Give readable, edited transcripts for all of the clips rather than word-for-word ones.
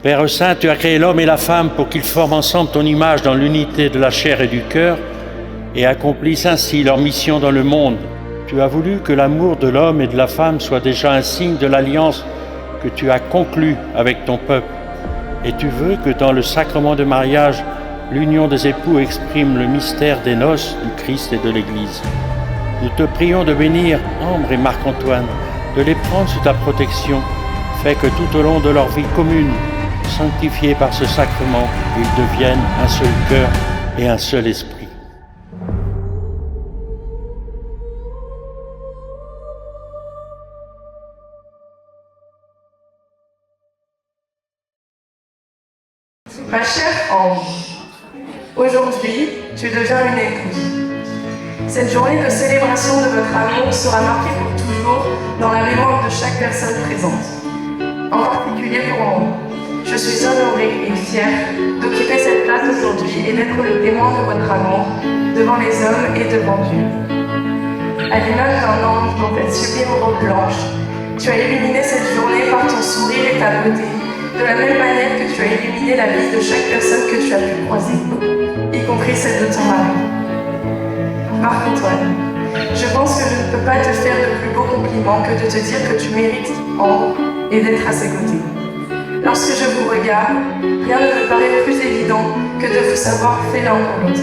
Père Saint, tu as créé l'homme et la femme pour qu'ils forment ensemble ton image dans l'unité de la chair et du cœur et accomplissent ainsi leur mission dans le monde. Tu as voulu que l'amour de l'homme et de la femme soit déjà un signe de l'alliance que tu as conclue avec ton peuple. Et tu veux que dans le sacrement de mariage, l'union des époux exprime le mystère des noces du Christ et de l'Église. Nous te prions de bénir Ambre et Marc-Antoine, de les prendre sous ta protection. Fais que tout au long de leur vie commune, sanctifiés par ce sacrement, ils deviennent un seul cœur et un seul esprit. Ma chère Ambre, aujourd'hui, tu deviens une épouse. Cette journée de célébration de votre amour sera marquée pour toujours dans la mémoire de chaque personne présente. En particulier pour Ambre. Je suis honorée et fière d'occuper cette place aujourd'hui et d'être le témoin de votre amour devant les hommes et devant Dieu. À l'image d'un ange dans cette sublime robe blanche, tu as illuminé cette journée par ton sourire et ta beauté, de la même manière que tu as illuminé la vie de chaque personne que tu as pu croiser, y compris celle de ton mari. Marc-Antoine, je pense que je ne peux pas te faire de plus beau compliment que de te dire que tu mérites Ambre et d'être à ses côtés. Lorsque je vous regarde, rien ne me paraît plus évident que de vous savoir fait l'un pour l'autre.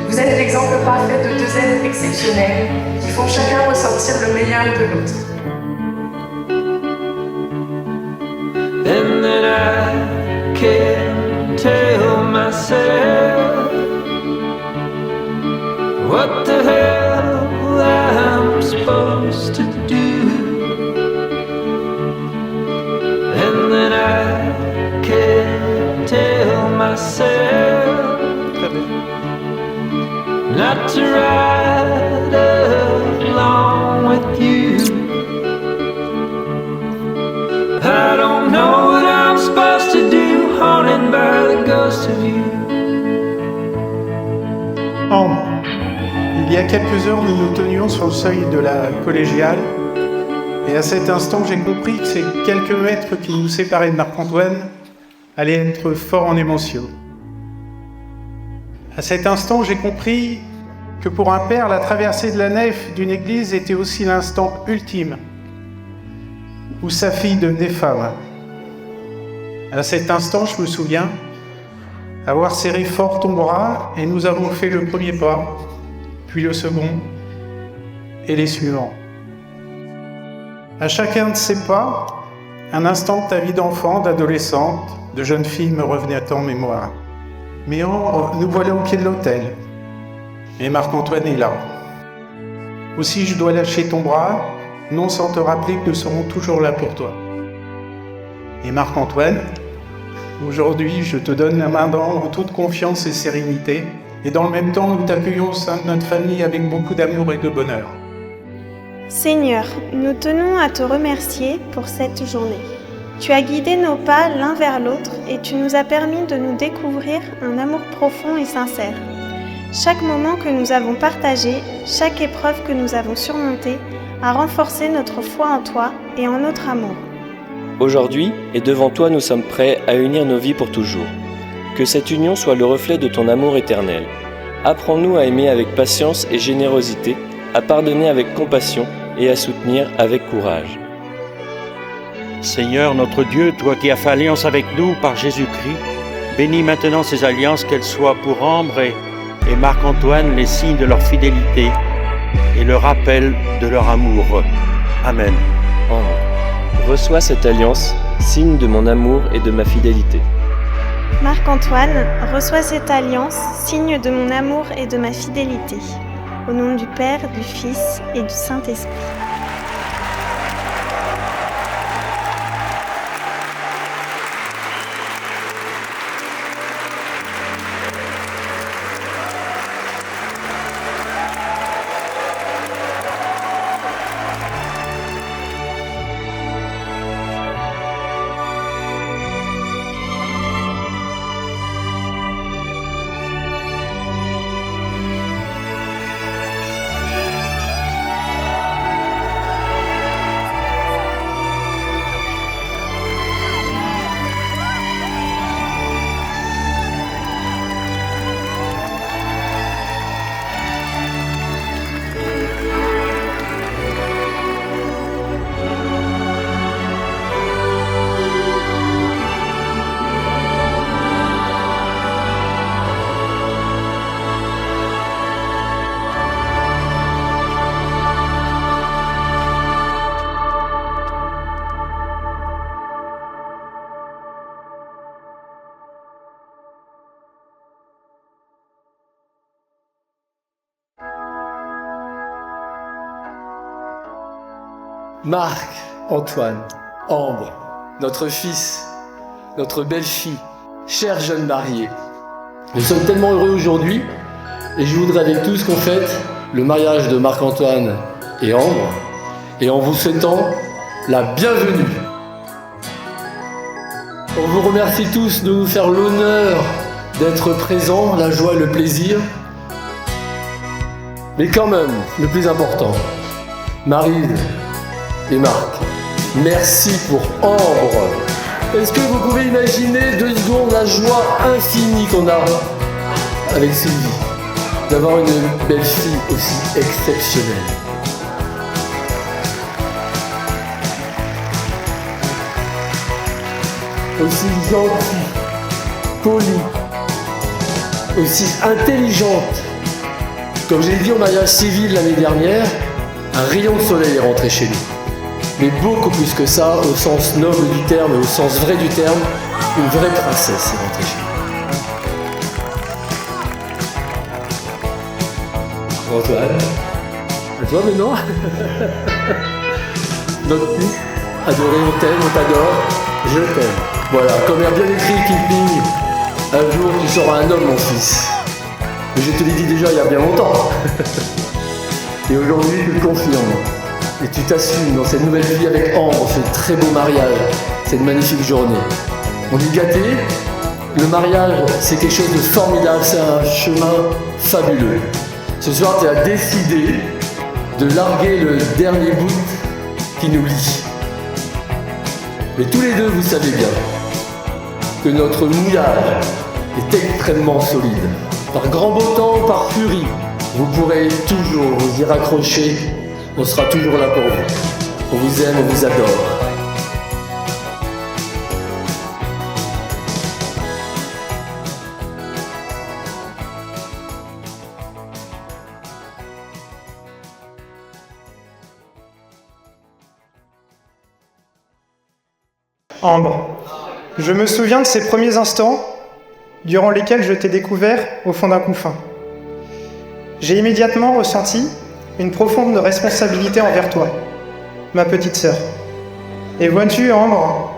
Vous êtes l'exemple parfait de deux êtres exceptionnels qui font chacun ressortir le meilleur de l'autre. And then I can't tell myself what the hell I'm supposed to do. And then I can't tell myself not to ride along with you. I don't know what I'm supposed to do, haunted by the ghost of you. Ambre, il y a quelques heures, nous nous tenions sur le seuil de la collégiale, et à cet instant, j'ai compris que ces quelques mètres qui nous séparaient de Marc-Antoine allaient être forts en émotion. À cet instant, j'ai compris que pour un père, la traversée de la nef d'une église était aussi l'instant ultime où sa fille devenait femme. À cet instant, je me souviens avoir serré fort ton bras et nous avons fait le premier pas, puis le second et les suivants. À chacun de ces pas, un instant de ta vie d'enfant, d'adolescente, de jeune fille me revenait en mémoire. Mais nous voilà au pied de l'autel. Et Marc-Antoine est là. Aussi, je dois lâcher ton bras, non sans te rappeler que nous serons toujours là pour toi. Et Marc-Antoine, aujourd'hui, je te donne la main d'Ambre en toute confiance et sérénité, et dans le même temps, nous t'accueillons au sein de notre famille avec beaucoup d'amour et de bonheur. Seigneur, nous tenons à te remercier pour cette journée. Tu as guidé nos pas l'un vers l'autre et tu nous as permis de nous découvrir un amour profond et sincère. Chaque moment que nous avons partagé, chaque épreuve que nous avons surmontée, a renforcé notre foi en toi et en notre amour. Aujourd'hui, et devant toi, nous sommes prêts à unir nos vies pour toujours. Que cette union soit le reflet de ton amour éternel. Apprends-nous à aimer avec patience et générosité, à pardonner avec compassion et à soutenir avec courage. Seigneur notre Dieu, toi qui as fait alliance avec nous par Jésus-Christ, bénis maintenant ces alliances, qu'elles soient pour Ambre et Marc-Antoine les signes de leur fidélité et le rappel de leur amour. Amen. Ambre, reçois cette alliance, signe de mon amour et de ma fidélité. Marc-Antoine, reçois cette alliance, signe de mon amour et de ma fidélité. Au nom du Père, du Fils et du Saint-Esprit. Marc, Antoine, Ambre, notre fils, notre belle-fille, chers jeunes mariés. Nous sommes tellement heureux aujourd'hui et je voudrais avec tous qu'on fête le mariage de Marc-Antoine et Ambre et en vous souhaitant la bienvenue. On vous remercie tous de nous faire l'honneur d'être présents, la joie et le plaisir. Mais quand même, le plus important, Marie et Marc, merci pour Ambre. Est-ce que vous pouvez imaginer 2 secondes la joie infinie qu'on a avec Sylvie d'avoir une belle-fille aussi exceptionnelle? Aussi gentille, polie, aussi intelligente. Comme j'ai dit au mariage civil l'année dernière, un rayon de soleil est rentré chez nous. Mais beaucoup plus que ça, au sens noble du terme et au sens vrai du terme, une vraie princesse est rentrée chez nous. Antoine, à toi maintenant. Notre fils, adoré, on t'aime, on t'adore, je t'aime. Voilà, comme a bien écrit Kipling, un jour tu seras un homme mon fils. Mais je te l'ai dit déjà il y a bien longtemps. Et aujourd'hui tu le confirmes. Et tu t'assumes dans cette nouvelle vie avec Ambre, ce très beau mariage, cette magnifique journée. On est gâtés. Le mariage, c'est quelque chose de formidable, c'est un chemin fabuleux. Ce soir, tu as décidé de larguer le dernier bout qui nous lie. Mais tous les deux, vous savez bien que notre mouillage est extrêmement solide. Par grand beau temps, par furie, vous pourrez toujours vous y raccrocher. On sera toujours là pour vous. On vous aime, on vous adore. Ambre, je me souviens de ces premiers instants durant lesquels je t'ai découvert au fond d'un couffin. J'ai immédiatement ressenti une profonde responsabilité envers toi, ma petite sœur. Et vois-tu, Ambre,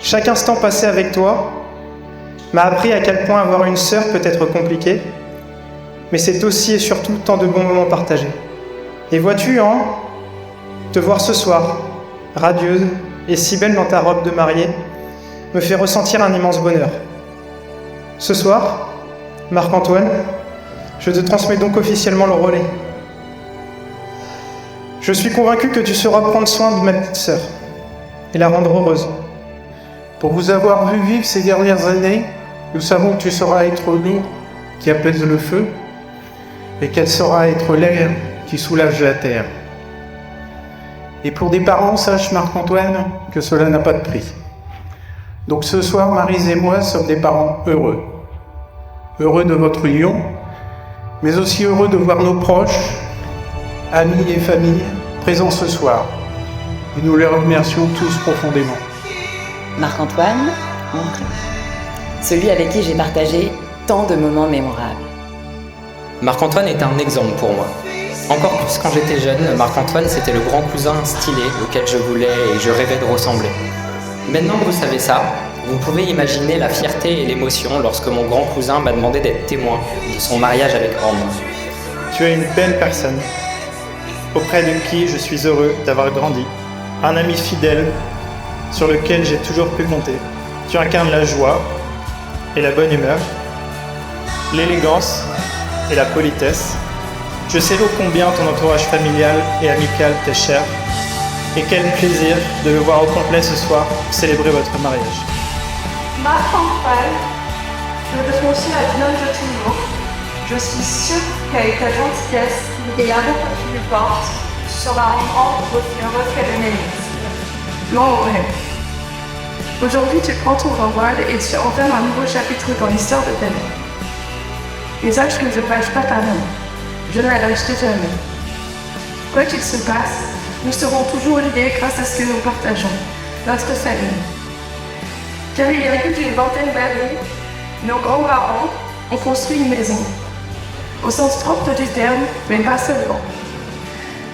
chaque instant passé avec toi m'a appris à quel point avoir une sœur peut être compliqué, mais c'est aussi et surtout tant de bons moments partagés. Et vois-tu, Ambre, te voir ce soir, radieuse et si belle dans ta robe de mariée, me fait ressentir un immense bonheur. Ce soir, Marc-Antoine, je te transmets donc officiellement le relais. Je suis convaincu que tu sauras prendre soin de ma petite sœur et la rendre heureuse. Pour vous avoir vu vivre ces dernières années, nous savons que tu sauras être l'eau qui apaise le feu et qu'elle saura être l'air qui soulage la terre. Et pour des parents, sache Marc-Antoine que cela n'a pas de prix. Donc ce soir, Maryse et moi sommes des parents heureux. Heureux de votre union, mais aussi heureux de voir nos proches, amis et familles présents ce soir. Et nous les remercions tous profondément. Marc-Antoine, mon oncle, celui avec qui j'ai partagé tant de moments mémorables. Marc-Antoine est un exemple pour moi. Encore plus quand j'étais jeune, Marc-Antoine c'était le grand cousin stylé auquel je voulais et je rêvais de ressembler. Maintenant que vous savez ça, vous pouvez imaginer la fierté et l'émotion lorsque mon grand cousin m'a demandé d'être témoin de son mariage avec Ambre. Tu es une belle personne, auprès de qui je suis heureux d'avoir grandi. Un ami fidèle sur lequel j'ai toujours pu compter. Tu incarnes la joie et la bonne humeur, l'élégance et la politesse. Je sais ô combien ton entourage familial et amical t'est cher, et quel plaisir de le voir au complet ce soir pour célébrer votre mariage. Marc-Antoine, je te conçois la bien de toujours. Je suis sûre qu'avec ta gentillesse et l'amour que tu lui portes, tu seras encore aussi heureuse qu'elle est née. Non, ouais. Aujourd'hui, tu prends ton envol et tu entames un nouveau chapitre dans l'histoire de ta vie. Et sache que je ne pâche pas ta main. Je ne la lâcherai jamais. Quoi qu'il se passe, nous serons toujours liés grâce à ce que nous partageons, notre famille. Car il y a plus d'une vingtaine d'années, nos grands-parents ont construit une maison. Au sens propre du terme, mais pas seulement.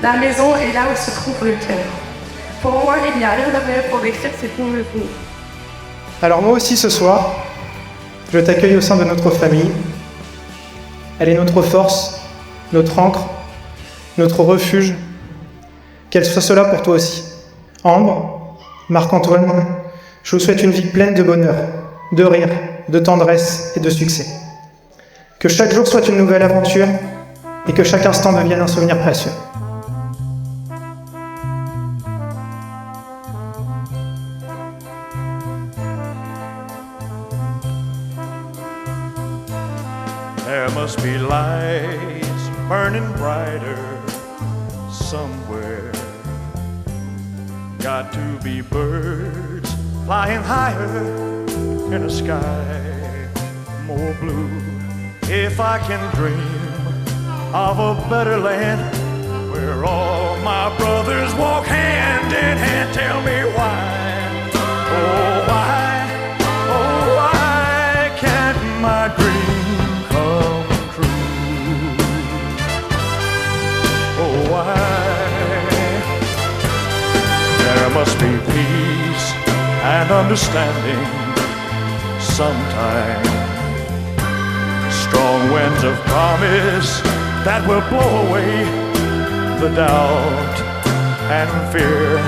La maison est là où se trouve le cœur. Pour moi, il n'y a rien de mieux pour décrire cette nouvelle vie. Alors moi aussi ce soir, je t'accueille au sein de notre famille. Elle est notre force, notre ancre, notre refuge. Qu'elle soit cela pour toi aussi. Ambre, Marc-Antoine, je vous souhaite une vie pleine de bonheur, de rire, de tendresse et de succès. Que chaque jour soit une nouvelle aventure et que chaque instant devienne un souvenir précieux. There must be lights burning brighter somewhere. Got to be birds flying higher in a sky more blue. If I can dream of a better land where all my brothers walk hand in hand, tell me why, oh why can't my dream come true? Oh why? There must be peace and understanding sometime. Strong winds of promise that will blow away the doubt and fear.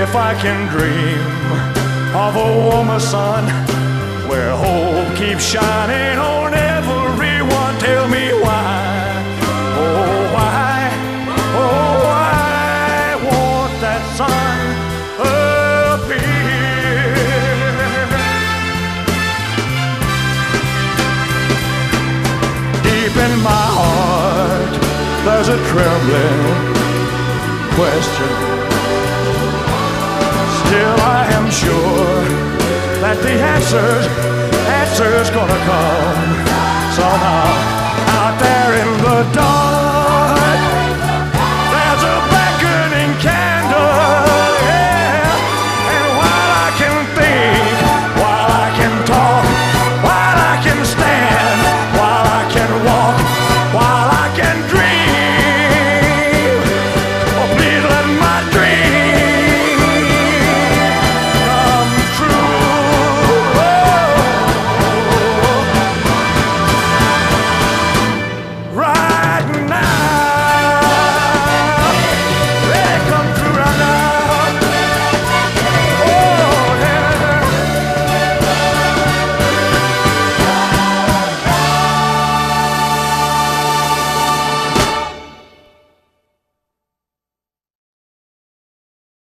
If I can dream of a warmer sun where hope keeps shining on everyone, tell me why, oh why won't that sun appear? Deep in my heart there's a trembling question. Still I am sure that the answer's gonna come somehow. Out there in the dark